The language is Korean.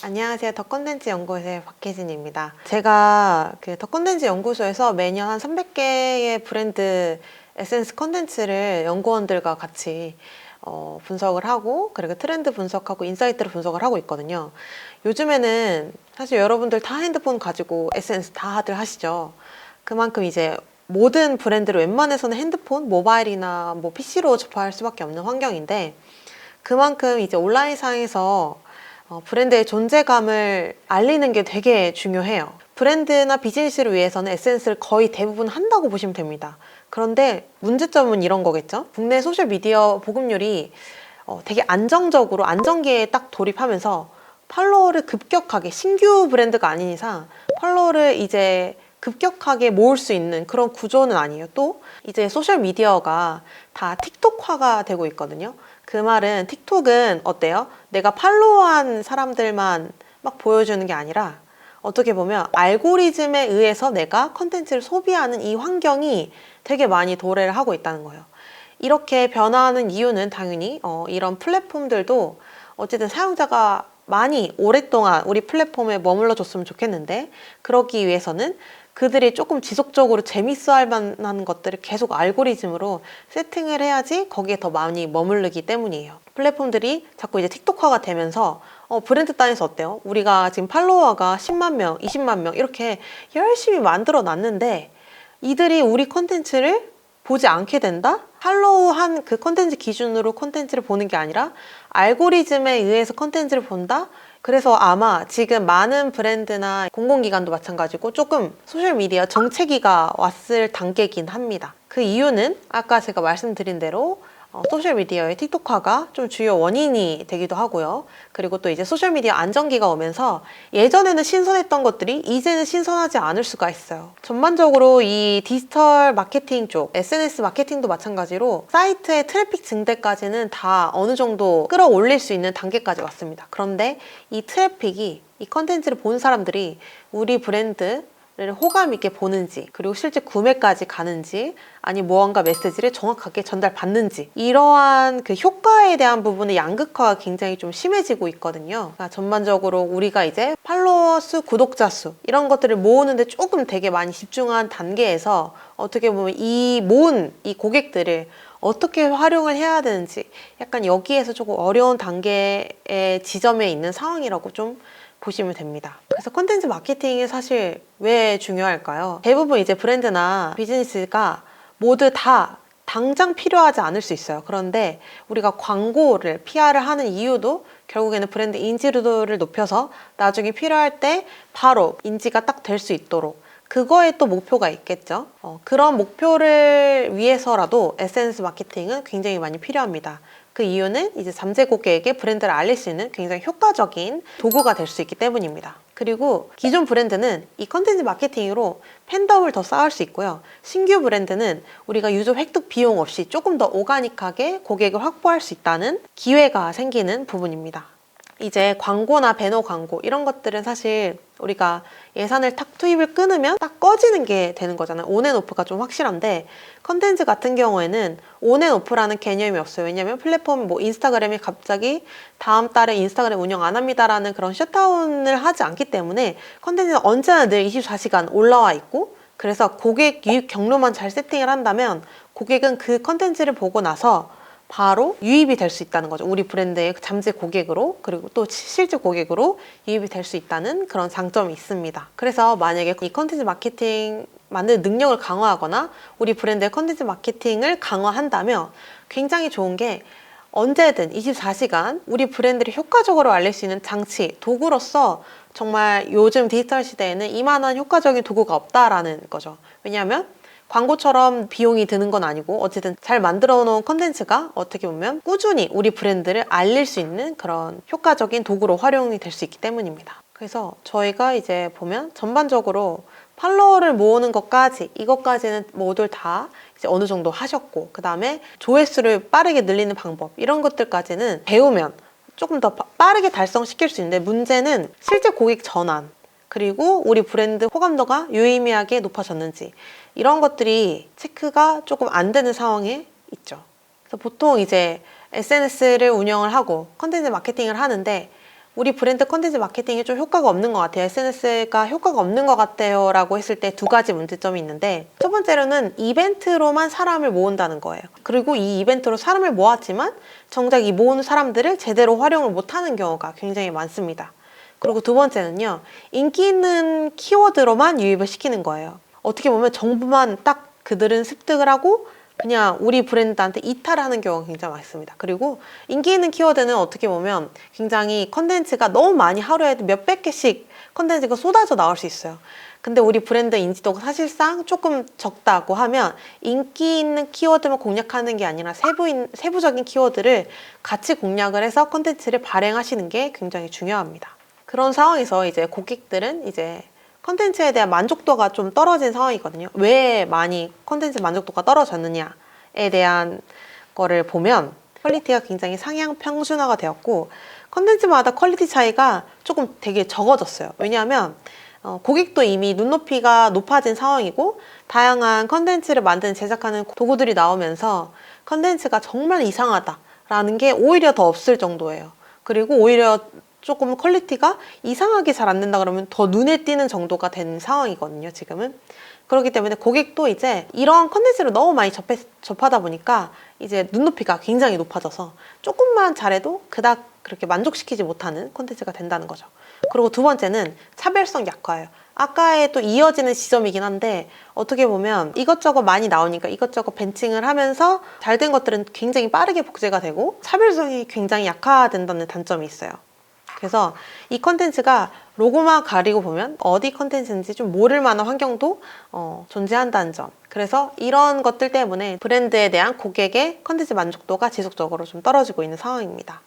안녕하세요. 더 컨텐츠 연구소의 박혜진입니다. 제가 더 컨텐츠 연구소에서 매년 한 300개의 브랜드 SNS 컨텐츠를 연구원들과 같이 분석을 하고, 그리고 트렌드 분석하고 인사이트를 분석을 하고 있거든요. 요즘에는 사실 여러분들 다 핸드폰 가지고 SNS 다들 하시죠. 그만큼 이제 모든 브랜드를 웬만해서는 핸드폰, 모바일이나 뭐 PC로 접할 수밖에 없는 환경인데, 그만큼 이제 온라인상에서 브랜드의 존재감을 알리는 게 되게 중요해요. 브랜드나 비즈니스를 위해서는 SNS를 거의 대부분 한다고 보시면 됩니다. 그런데 문제점은 이런 거겠죠? 국내 소셜미디어 보급률이 되게 안정적으로 안정기에 딱 돌입하면서 팔로워를 급격하게, 신규 브랜드가 아닌 이상 팔로워를 이제 급격하게 모을 수 있는 그런 구조는 아니에요. 또 이제 소셜미디어가 다 틱톡화가 되고 있거든요. 그 말은 틱톡은 어때요? 내가 팔로우한 사람들만 막 보여주는 게 아니라 어떻게 보면 알고리즘에 의해서 내가 컨텐츠를 소비하는 이 환경이 되게 많이 도래를 하고 있다는 거예요. 이렇게 변화하는 이유는 당연히 이런 플랫폼들도 어쨌든 사용자가 많이 오랫동안 우리 플랫폼에 머물러 줬으면 좋겠는데, 그러기 위해서는 그들이 조금 지속적으로 재밌어 할 만한 것들을 계속 알고리즘으로 세팅을 해야지 거기에 더 많이 머무르기 때문이에요. 플랫폼들이 자꾸 이제 틱톡화가 되면서 브랜드 단에서 어때요? 우리가 지금 팔로워가 10만 명, 20만 명 이렇게 열심히 만들어 놨는데 이들이 우리 컨텐츠를 보지 않게 된다? 팔로우한 그 컨텐츠 기준으로 컨텐츠를 보는 게 아니라 알고리즘에 의해서 컨텐츠를 본다? 그래서 아마 지금 많은 브랜드나 공공기관도 마찬가지고 조금 소셜미디어 정체기가 왔을 단계이긴 합니다. 그 이유는 아까 제가 말씀드린 대로 소셜미디어의 틱톡화가 좀 주요 원인이 되기도 하고요. 그리고 또 이제 소셜미디어 안정기가 오면서 예전에는 신선했던 것들이 이제는 신선하지 않을 수가 있어요. 전반적으로 이 디지털 마케팅 쪽, SNS 마케팅도 마찬가지로 사이트의 트래픽 증대까지는 다 어느 정도 끌어올릴 수 있는 단계까지 왔습니다. 그런데 이 트래픽이, 이 컨텐츠를 본 사람들이 우리 브랜드 를 호감 있게 보는지, 그리고 실제 구매까지 가는지, 아니 무언가 메시지를 정확하게 전달받는지, 이러한 그 효과에 대한 부분의 양극화가 굉장히 좀 심해지고 있거든요. 그러니까 전반적으로 우리가 이제 팔로워 수, 구독자 수 이런 것들을 모으는데 조금 되게 많이 집중한 단계에서 어떻게 보면 이 모은 이 고객들을 어떻게 활용을 해야 되는지 약간 여기에서 조금 어려운 단계의 지점에 있는 상황이라고 좀 보시면 됩니다. 그래서 콘텐츠 마케팅이 사실 왜 중요할까요? 대부분 이제 브랜드나 비즈니스가 모두 다 당장 필요하지 않을 수 있어요. 그런데 우리가 광고를, PR을 하는 이유도 결국에는 브랜드 인지도를 높여서 나중에 필요할 때 바로 인지가 딱 될 수 있도록, 그거에 또 목표가 있겠죠. 그런 목표를 위해서라도 SNS 마케팅은 굉장히 많이 필요합니다. 그 이유는 이제 잠재 고객에게 브랜드를 알릴 수 있는 굉장히 효과적인 도구가 될 수 있기 때문입니다. 그리고 기존 브랜드는 이 컨텐츠 마케팅으로 팬덤을 더 쌓을 수 있고요. 신규 브랜드는 우리가 유저 획득 비용 없이 조금 더 오가닉하게 고객을 확보할 수 있다는 기회가 생기는 부분입니다. 이제 광고나 배너 광고 이런 것들은 사실 우리가 예산을 탁 투입을 끊으면 딱 꺼지는 게 되는 거잖아요. 온앤오프가 좀 확실한데, 컨텐츠 같은 경우에는 온앤오프라는 개념이 없어요. 왜냐면 플랫폼 뭐 인스타그램이 갑자기 다음 달에 인스타그램 운영 안 합니다라는 그런 셧다운을 하지 않기 때문에 컨텐츠는 언제나 늘 24시간 올라와 있고, 그래서 고객 유입 경로만 잘 세팅을 한다면 고객은 그 컨텐츠를 보고 나서 바로 유입이 될 수 있다는 거죠. 우리 브랜드의 잠재 고객으로, 그리고 또 실제 고객으로 유입이 될 수 있다는 그런 장점이 있습니다. 그래서 만약에 이 컨텐츠 마케팅 만드는 능력을 강화하거나 우리 브랜드의 컨텐츠 마케팅을 강화한다면 굉장히 좋은 게, 언제든 24시간 우리 브랜드를 효과적으로 알릴 수 있는 장치, 도구로서 정말 요즘 디지털 시대에는 이만한 효과적인 도구가 없다라는 거죠. 왜냐하면 광고처럼 비용이 드는 건 아니고 어쨌든 잘 만들어 놓은 컨텐츠가 어떻게 보면 꾸준히 우리 브랜드를 알릴 수 있는 그런 효과적인 도구로 활용이 될 수 있기 때문입니다. 그래서 저희가 이제 보면 전반적으로 팔로워를 모으는 것까지, 이것까지는 모두 다 이제 어느 정도 하셨고, 그 다음에 조회수를 빠르게 늘리는 방법, 이런 것들까지는 배우면 조금 더 빠르게 달성시킬 수 있는데, 문제는 실제 고객 전환, 그리고 우리 브랜드 호감도가 유의미하게 높아졌는지, 이런 것들이 체크가 조금 안 되는 상황에 있죠. 그래서 보통 이제 SNS를 운영을 하고 컨텐츠 마케팅을 하는데 우리 브랜드 컨텐츠 마케팅이 좀 효과가 없는 것 같아요. SNS가 효과가 없는 것 같아요 라고 했을 때 두 가지 문제점이 있는데, 첫 번째로는 이벤트로만 사람을 모은다는 거예요. 그리고 이 이벤트로 사람을 모았지만 정작 이 모은 사람들을 제대로 활용을 못하는 경우가 굉장히 많습니다. 그리고 두 번째는요, 인기 있는 키워드로만 유입을 시키는 거예요. 어떻게 보면 정보만 딱 그들은 습득을 하고 그냥 우리 브랜드한테 이탈을 하는 경우가 굉장히 많습니다. 그리고 인기 있는 키워드는 어떻게 보면 굉장히 컨텐츠가 너무 많이 하루에 몇백 개씩 컨텐츠가 쏟아져 나올 수 있어요. 근데 우리 브랜드 인지도가 사실상 조금 적다고 하면 인기 있는 키워드만 공략하는 게 아니라 세부적인 키워드를 같이 공략을 해서 컨텐츠를 발행하시는 게 굉장히 중요합니다. 그런 상황에서 이제 고객들은 이제 컨텐츠에 대한 만족도가 좀 떨어진 상황이거든요. 왜 많이 컨텐츠 만족도가 떨어졌느냐에 대한 거를 보면 퀄리티가 굉장히 상향 평준화가 되었고, 컨텐츠마다 퀄리티 차이가 조금 되게 적어졌어요. 왜냐하면 고객도 이미 눈높이가 높아진 상황이고, 다양한 컨텐츠를 만드는 제작하는 도구들이 나오면서 컨텐츠가 정말 이상하다라는 게 오히려 더 없을 정도예요. 그리고 오히려 조금 퀄리티가 이상하게 잘 안 된다 그러면 더 눈에 띄는 정도가 된 상황이거든요, 지금은. 그렇기 때문에 고객도 이제 이런 컨텐츠를 너무 많이 접하다 보니까 이제 눈높이가 굉장히 높아져서 조금만 잘해도 그닥 그렇게 만족시키지 못하는 컨텐츠가 된다는 거죠. 그리고 두 번째는 차별성 약화예요. 아까에 또 이어지는 지점이긴 한데, 어떻게 보면 이것저것 많이 나오니까 이것저것 벤칭을 하면서 잘 된 것들은 굉장히 빠르게 복제가 되고 차별성이 굉장히 약화된다는 단점이 있어요. 그래서 이 컨텐츠가 로고만 가리고 보면 어디 컨텐츠인지 좀 모를 만한 환경도 존재한다는 점. 그래서 이런 것들 때문에 브랜드에 대한 고객의 컨텐츠 만족도가 지속적으로 좀 떨어지고 있는 상황입니다.